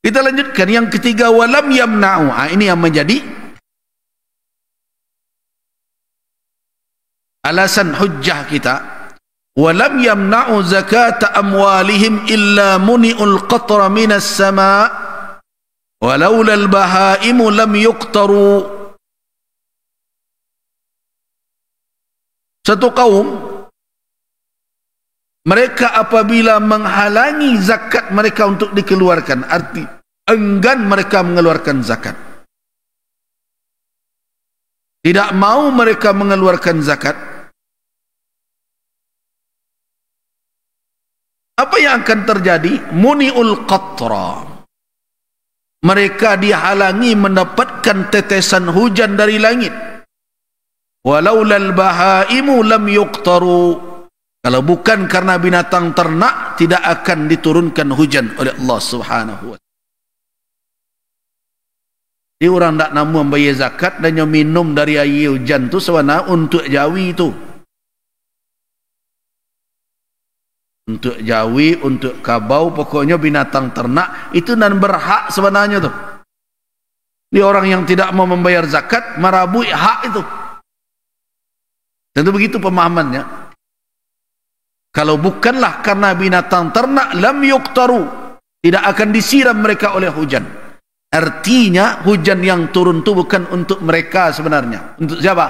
Kita lanjutkan yang ketiga, walam yamna'u. Ini yang menjadi alasan hujjah kita. Walam yamna'u zakata amwalihim illa muni'ul qatra minas sama' walaula al-bahaimu lam yuqtaru. Satu kaum, mereka apabila menghalangi zakat mereka untuk dikeluarkan, arti enggan mereka mengeluarkan zakat, tidak mau mereka mengeluarkan zakat, apa yang akan terjadi? Muni'ul qatra, mereka dihalangi mendapatkan tetesan hujan dari langit. Walaulal bahaimu lam yuqtaru, kalau bukan karena binatang ternak tidak akan diturunkan hujan oleh Allah Subhanahu wa taala. Jadi orang tak nak membayar zakat dan minum dari air hujan tu sebenarnya untuk jawi tu, untuk jawi, untuk kabau, pokoknya binatang ternak itu dan berhak sebenarnya tu. Di orang yang tidak mau membayar zakat merabui hak itu. Tentu begitu pemahamannya. Kalau bukanlah karena binatang ternak, lam yuqtaru, tidak akan disiram mereka oleh hujan. Artinya hujan yang turun itu bukan untuk mereka sebenarnya. Untuk siapa?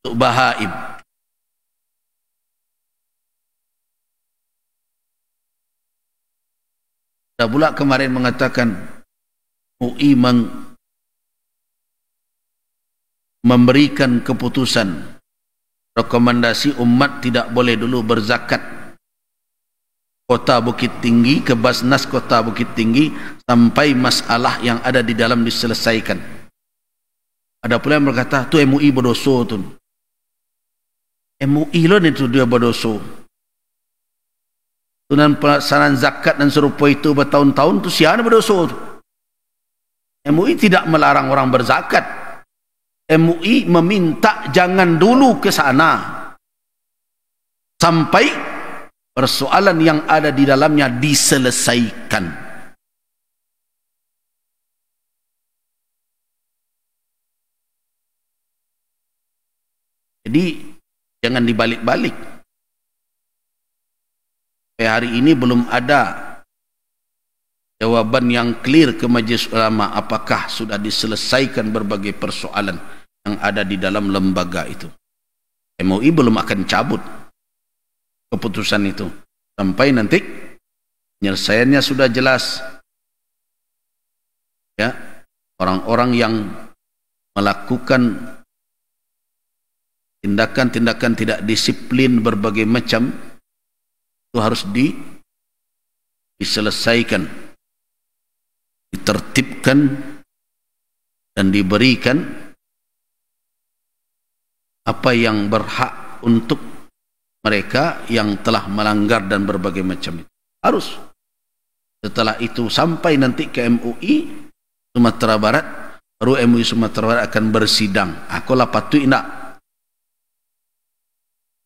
Untuk bahaim. Kita pula kemarin mengatakan UI memberikan keputusan, rekomendasi umat tidak boleh dulu berzakat. Kota Bukit Tinggi ke Basnas Kota Bukit Tinggi sampai masalah yang ada di dalam diselesaikan. Ada pula yang berkata tu MUI berdosa tu. MUI lo itu dia berdosa. Tunan pelaksanaan zakat dan serupa itu bertahun-tahun tu siapa berdosa tu. MUI tidak melarang orang berzakat. MUI meminta jangan dulu ke sana sampai persoalan yang ada di dalamnya diselesaikan. Jadi jangan dibalik-balik. Hari ini belum ada jawaban yang clear ke Majelis Ulama apakah sudah diselesaikan berbagai persoalan yang ada di dalam lembaga itu. MUI belum akan cabut keputusan itu sampai nanti penyelesaiannya sudah jelas. Ya, orang-orang yang melakukan tindakan-tindakan tidak disiplin berbagai macam itu harus diselesaikan, ditertibkan dan diberikan apa yang berhak untuk mereka yang telah melanggar dan berbagai macam itu. Harus. Setelah itu sampai nanti ke MUI Sumatera Barat, baru MUI Sumatera Barat akan bersidang. Aku lah patut nak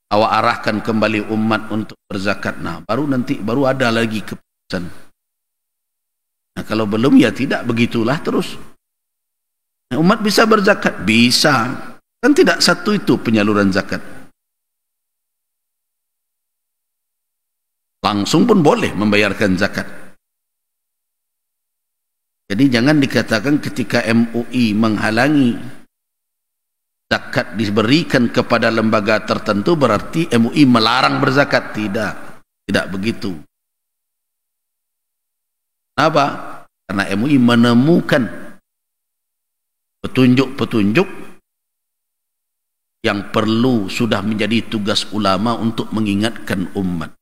awak arahkan kembali umat untuk berzakat. Nah, baru nanti baru ada lagi keputusan. Nah, kalau belum ya tidak, begitulah terus. Nah, umat bisa berzakat? Bisa. Kan tidak satu itu penyaluran zakat. Langsung pun boleh membayarkan zakat. Jadi jangan dikatakan ketika MUI menghalangi zakat diberikan kepada lembaga tertentu berarti MUI melarang berzakat. Tidak. Tidak begitu. Kenapa? Karena MUI menemukan petunjuk-petunjuk yang perlu sudah menjadi tugas ulama untuk mengingatkan umat.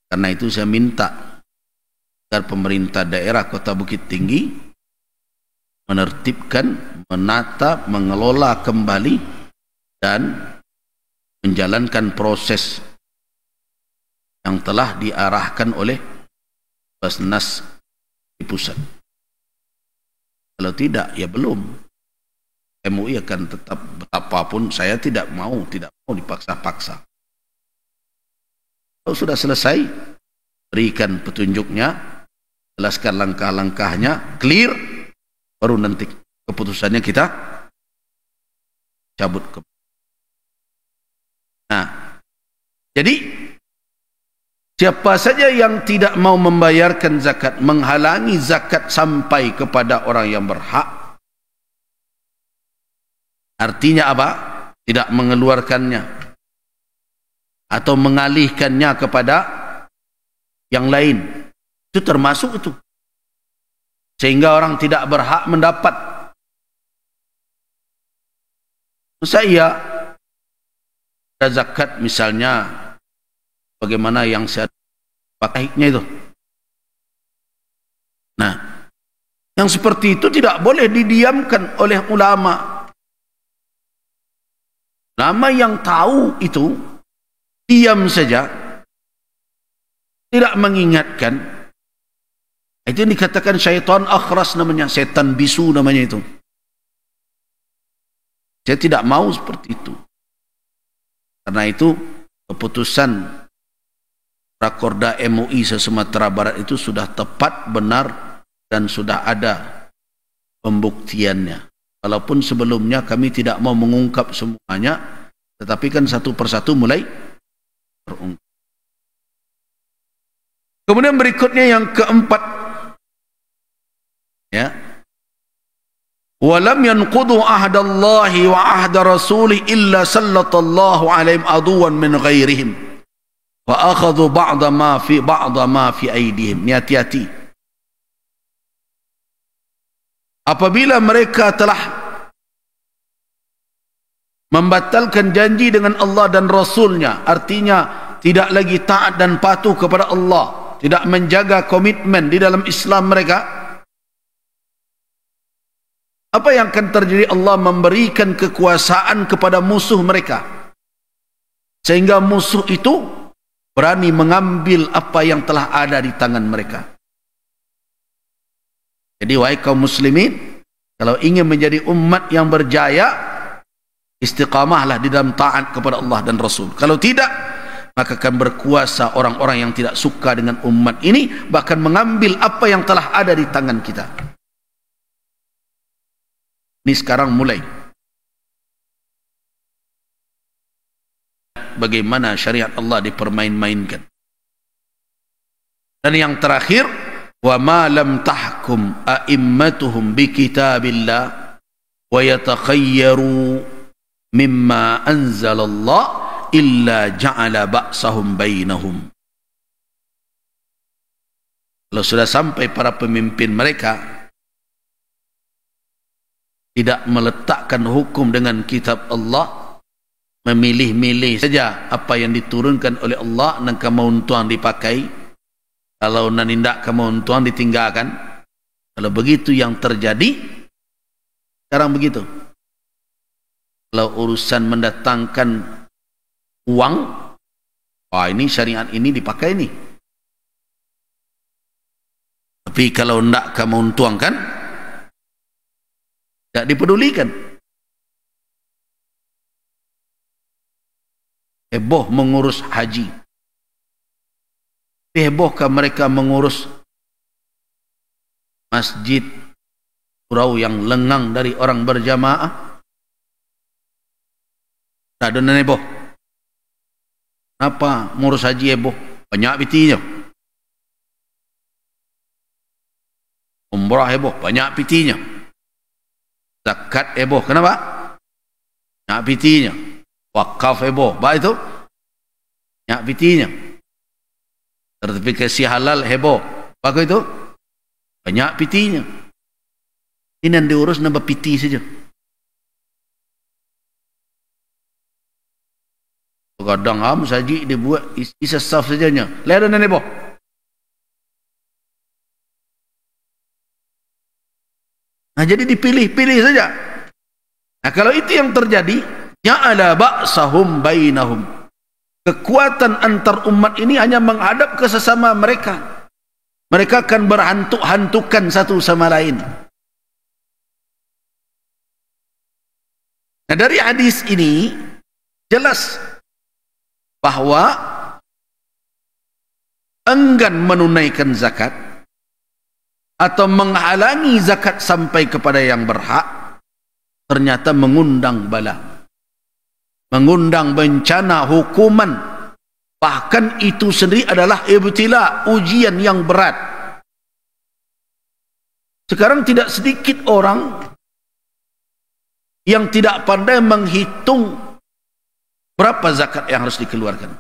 Karena itu saya minta agar pemerintah daerah Kota Bukit Tinggi menertibkan, menata, mengelola kembali dan menjalankan proses yang telah diarahkan oleh Basnas di pusat. Kalau tidak, ya belum. MUI akan tetap betapapun saya tidak mau dipaksa-paksa. Kalau sudah selesai, berikan petunjuknya, jelaskan langkah-langkahnya, clear, baru nanti keputusannya kita cabut. Nah, jadi siapa saja yang tidak mau membayarkan zakat, menghalangi zakat sampai kepada orang yang berhak, artinya apa? Tidak mengeluarkannya atau mengalihkannya kepada yang lain, itu termasuk itu, sehingga orang tidak berhak mendapat. Saya ada zakat misalnya, bagaimana yang saya pakainya itu. Nah, yang seperti itu tidak boleh didiamkan oleh ulama. Ulama yang tahu itu diam saja, tidak mengingatkan. Itu yang dikatakan syaitan akhras namanya, setan bisu namanya itu. Saya tidak mau seperti itu. Karena itu keputusan Rakorda MUI se-Sumatera Barat itu sudah tepat, benar, dan sudah ada pembuktiannya. Walaupun sebelumnya kami tidak mau mengungkap semuanya, tetapi kan satu persatu mulai terungkap. Kemudian berikutnya yang keempat, ya, walam yanqudu ahdallahi wa ahda rasulih illa sallallahu alaihim aduwan min ghairihim wa akhadhu ba'da ma fi aydihim. Ini hati-hati. Apabila mereka telah membatalkan janji dengan Allah dan Rasulnya, artinya tidak lagi taat dan patuh kepada Allah, tidak menjaga komitmen di dalam Islam mereka, apa yang akan terjadi? Allah memberikan kekuasaan kepada musuh mereka, sehingga musuh itu berani mengambil apa yang telah ada di tangan mereka. Jadi wahai kaum muslimin, kalau ingin menjadi umat yang berjaya, istiqamahlah di dalam taat kepada Allah dan Rasul. Kalau tidak, maka akan berkuasa orang-orang yang tidak suka dengan umat ini, bahkan mengambil apa yang telah ada di tangan kita. Ini sekarang mulai. Bagaimana syariat Allah dipermain-mainkan. Dan yang terakhir, wa ma lam tahkum a'immatuhum bi kitabillah wa yatakhayyaru mimma anzalallah illa ja'ala ba'sahum bainahum. Kalau sudah sampai para pemimpin mereka tidak meletakkan hukum dengan kitab Allah, memilih-milih saja apa yang diturunkan oleh Allah, dan kemauan dipakai, kalau nanindak kemauan ditinggalkan. Kalau begitu yang terjadi sekarang begitu. Kalau urusan mendatangkan uang, wah ini syariat ini dipakai nih. Tapi kalau tidak kamu tuangkan, tidak dipedulikan. Heboh mengurus haji. Hebohkah mereka mengurus masjid surau yang lengang dari orang berjamaah? Tak ada heboh. Apa mengurus haji heboh? Banyak pitinya. Umrah heboh, banyak pitinya. Zakat heboh, kenapa? Banyak pitinya. Wakaf heboh, baik itu? Banyak pitinya. Sertifikasi halal heboh, bagus itu? Banyak pitinya. Ini yang diurus nambah piti saja. Kadang saji dibuat isa saf sajanya. Lihat dan heboh. Nah, jadi dipilih-pilih saja. Nah, kalau itu yang terjadi, ja'ala ba'sahum bainahum. Kekuatan antar umat ini hanya menghadap ke sesama mereka. Mereka akan berhantuk-hantukan satu sama lain. Nah, dari hadis ini jelas bahwa enggan menunaikan zakat atau menghalangi zakat sampai kepada yang berhak, ternyata mengundang bala, mengundang bencana, hukuman. Bahkan itu sendiri adalah ibtila, ujian yang berat. Sekarang tidak sedikit orang yang tidak pandai menghitung berapa zakat yang harus dikeluarkan.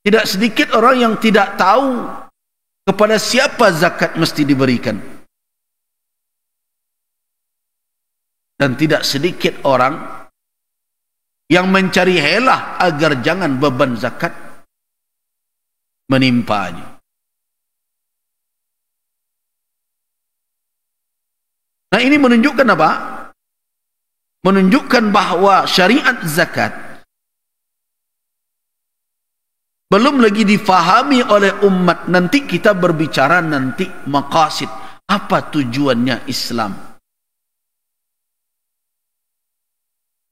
Tidak sedikit orang yang tidak tahu kepada siapa zakat mesti diberikan. Dan tidak sedikit orang yang mencari helah agar jangan beban zakat menimpanya. Nah, ini menunjukkan apa? Menunjukkan bahawa syariat zakat belum lagi difahami oleh umat. Nanti kita berbicara nanti maqasid, apa tujuannya Islam.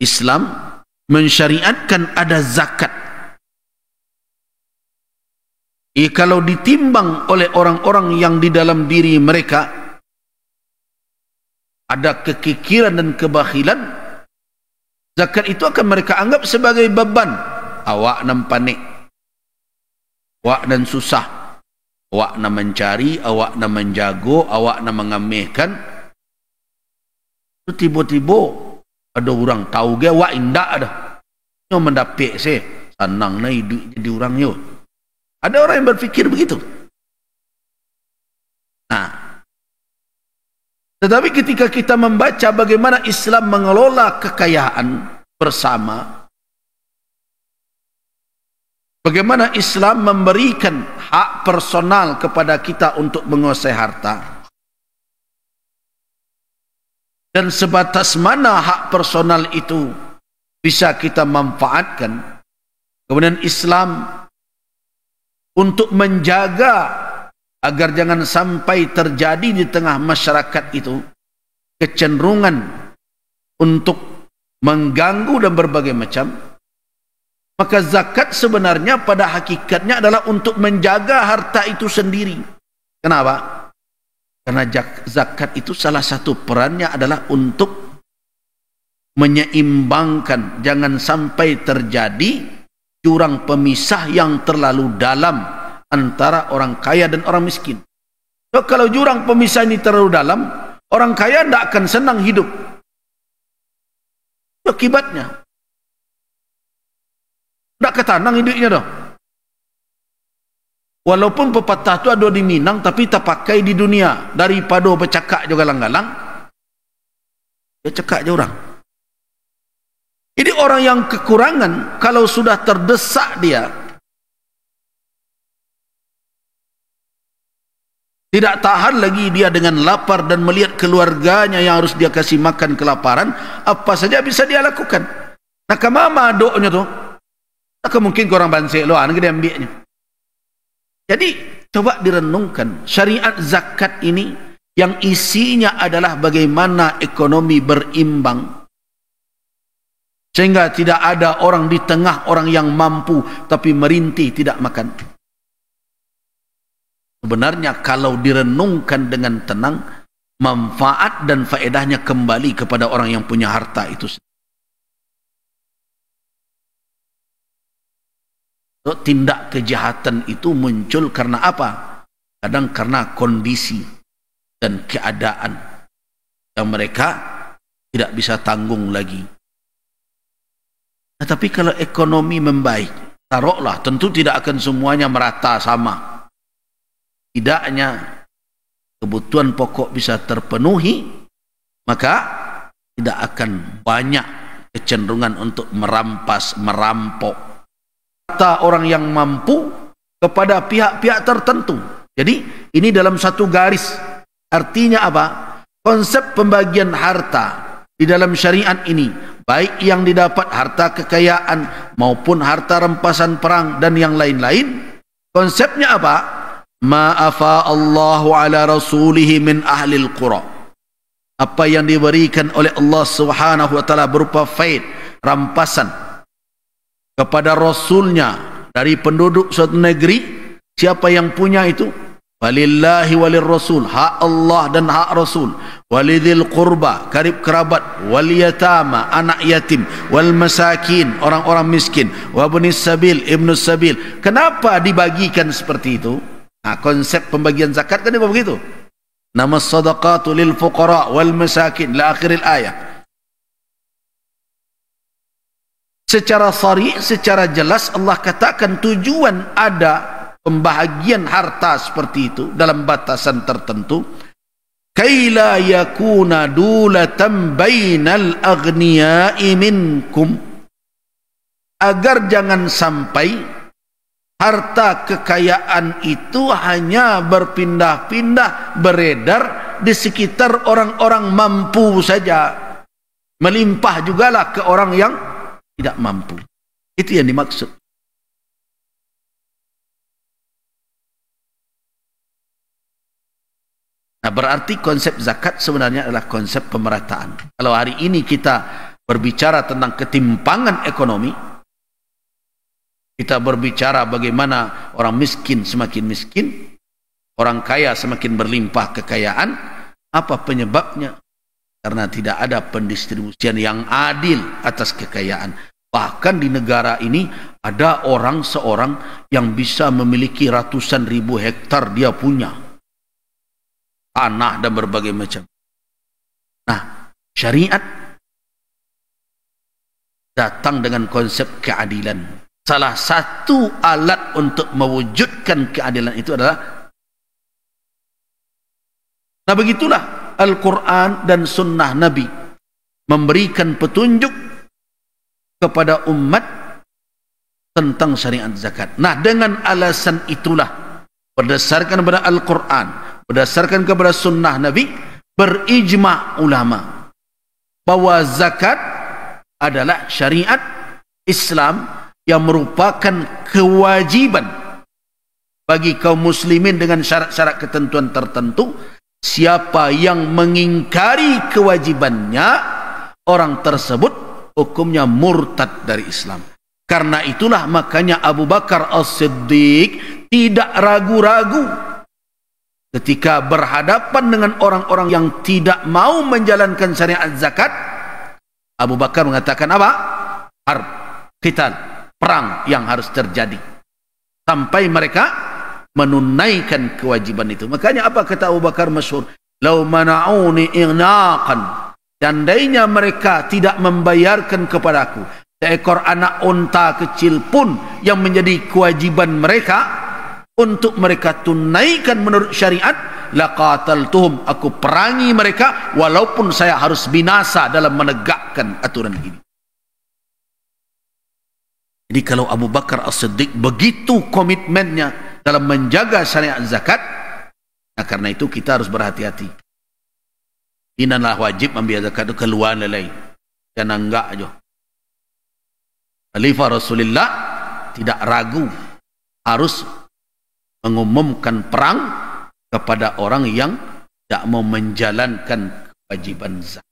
Islam mensyariatkan ada zakat. Kalau ditimbang oleh orang-orang yang di dalam diri mereka ada kekikiran dan kebakhilan, zakat itu akan mereka anggap sebagai beban. Awak nan panik, awak nan susah, awak nan mencari, awak nan menjago, awak nan mengamehkan. Tiba-tiba ada orang tahu ke awak indak ada. Nyo mendapik se, senang na hidup jadi orang yo. Ada orang yang berfikir begitu. Nah, tetapi ketika kita membaca bagaimana Islam mengelola kekayaan bersama, bagaimana Islam memberikan hak personal kepada kita untuk menguasai harta, dan sebatas mana hak personal itu bisa kita manfaatkan, kemudian Islam untuk menjaga agar jangan sampai terjadi di tengah masyarakat itu kecenderungan untuk mengganggu dan berbagai macam, maka zakat sebenarnya pada hakikatnya adalah untuk menjaga harta itu sendiri. Kenapa? Karena zakat itu salah satu perannya adalah untuk menyeimbangkan, jangan sampai terjadi jurang pemisah yang terlalu dalam antara orang kaya dan orang miskin. So, kalau jurang pemisah ini terlalu dalam, orang kaya tidak akan senang hidup. So, akibatnya tidak ketanang hidupnya dah. Walaupun pepatah itu ada di Minang, tapi tak pakai di dunia. Daripada bercakap juga galang-galang, dia cakap je orang. Jadi orang yang kekurangan, kalau sudah terdesak dia, tidak tahan lagi dia dengan lapar dan melihat keluarganya yang harus dia kasih makan kelaparan, apa saja bisa dia lakukan. Nah, kemana doanya tu? Tak mungkin korang bansik lo, anak dia ambilnya. Jadi coba direnungkan syariat zakat ini yang isinya adalah bagaimana ekonomi berimbang, sehingga tidak ada orang di tengah orang yang mampu tapi merintih tidak makan. Sebenarnya kalau direnungkan dengan tenang, manfaat dan faedahnya kembali kepada orang yang punya harta itu. So, tindak kejahatan itu muncul karena apa? Kadang karena kondisi dan keadaan yang mereka tidak bisa tanggung lagi. Nah, tapi kalau ekonomi membaik, taruhlah, tentu tidak akan semuanya merata sama. Tidaknya kebutuhan pokok bisa terpenuhi, maka tidak akan banyak kecenderungan untuk merampas, merampok harta orang yang mampu kepada pihak-pihak tertentu. Jadi ini dalam satu garis. Artinya apa? Konsep pembagian harta di dalam syariat ini, baik yang didapat harta kekayaan maupun harta rampasan perang dan yang lain-lain, konsepnya apa? Ma'afa Allahu ala rasulihi min ahlil qura. Apa yang diberikan oleh Allah Subhanahu wa taala berupa faid, rampasan kepada rasulnya dari penduduk suatu negeri, siapa yang punya itu? Walillahi walir rasul, hak Allah dan hak Rasul. Walidil qurba, karib kerabat. Wal yatama, anak yatim. Wal masakin, orang-orang miskin. Wa ibnis sabil, ibnus sabil. Kenapa dibagikan seperti itu? Nah, konsep pembagian zakat kan begitu. Nama sadaqatu lil fuqara wal masakin la akhiril ayat. Secara shar'i, secara jelas Allah katakan tujuan ada pembahagian harta seperti itu dalam batasan tertentu, kaila yakuna dulatan bainal aghniya'i minkum, agar jangan sampai harta kekayaan itu hanya berpindah-pindah beredar di sekitar orang-orang mampu saja, melimpah jugalah ke orang yang tidak mampu. Itu yang dimaksud. Nah, berarti konsep zakat sebenarnya adalah konsep pemerataan. Kalau hari ini kita berbicara tentang ketimpangan ekonomi, kita berbicara bagaimana orang miskin semakin miskin, orang kaya semakin berlimpah kekayaan. Apa penyebabnya? Karena tidak ada pendistribusian yang adil atas kekayaan. Bahkan di negara ini ada seorang yang bisa memiliki ratusan ribu hektar dia punya tanah dan berbagai macam. Nah, syariat datang dengan konsep keadilan. Salah satu alat untuk mewujudkan keadilan itu adalah, nah begitulah Al-Quran dan Sunnah Nabi memberikan petunjuk kepada umat tentang syariat zakat. Nah, dengan alasan itulah, berdasarkan kepada Al-Quran, berdasarkan kepada sunnah Nabi, berijma' ulama bahwa zakat adalah syariat Islam yang merupakan kewajiban bagi kaum muslimin dengan syarat-syarat ketentuan tertentu. Siapa yang mengingkari kewajibannya, orang tersebut hukumnya murtad dari Islam. Karena itulah makanya Abu Bakar As-Siddiq tidak ragu-ragu ketika berhadapan dengan orang-orang yang tidak mau menjalankan syariat zakat. Abu Bakar mengatakan apa? Harb, qital, perang yang harus terjadi sampai mereka menunaikan kewajiban itu. Makanya apa kata Abu Bakar masyhur? Lau mana'uni ighnaqan, seandainya mereka tidak membayarkan kepadaku seekor anak unta kecil pun yang menjadi kewajiban mereka untuk mereka tunaikan menurut syariat, laqataltuhum, aku perangi mereka walaupun saya harus binasa dalam menegakkan aturan ini. Jadi kalau Abu Bakar As-Siddiq begitu komitmennya dalam menjaga syariat zakat, nah karena itu kita harus berhati-hati. Inalah wajib ambil zakat itu keluar lelai, jangan enggak aja. Khalifah Rasulullah tidak ragu harus mengumumkan perang kepada orang yang tidak mau menjalankan kewajiban zakat.